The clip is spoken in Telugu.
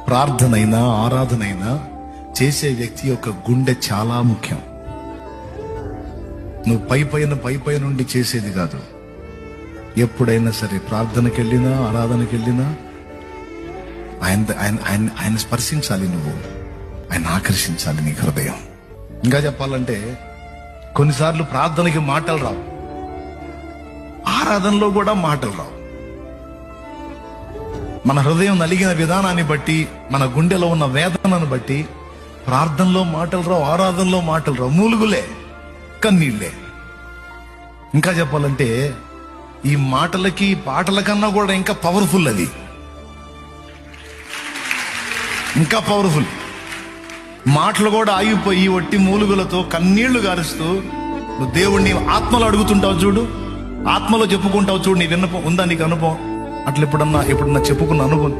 ప్రార్థనైనా ఆరాధనైనా చేసే వ్యక్తి యొక్క గుండె చాలా ముఖ్యం. నువ్వు పై నుండి చేసేది కాదు. ఎప్పుడైనా సరే ప్రార్థనకి వెళ్ళినా ఆరాధనకి వెళ్ళినా ఆయన స్పర్శించాలి, నువ్వు ఆయన ఆకర్షించాలి నీ హృదయం. ఇంకా చెప్పాలంటే కొన్నిసార్లు ప్రార్థనకి మాటలు రావు, ఆరాధనలో కూడా మాటలు రావు. మన హృదయం నలిగిన విధానాన్ని బట్టి, మన గుండెలో ఉన్న వేదనను బట్టి ప్రార్థనలో మాటలు రావు, ఆరాధనలో మాటలు రావు. మూలుగులే, కన్నీళ్లే. ఇంకా చెప్పాలంటే ఈ మాటలకి పాటల కన్నా కూడా ఇంకా పవర్ఫుల్, అది ఇంకా పవర్ఫుల్. మాటలు కూడా ఆగిపోయి ఒట్టి మూలుగులతో కన్నీళ్లు గారుస్తూ నువ్వు దేవుణ్ణి ఆత్మలో అడుగుతుంటావు చూడు, ఆత్మలో చెప్పుకుంటావు చూడు. నీ విన్నపం ఉందా, నీకు అనుభవం? అట్లా ఎప్పుడన్నా చెప్పుకున్న అనుభవం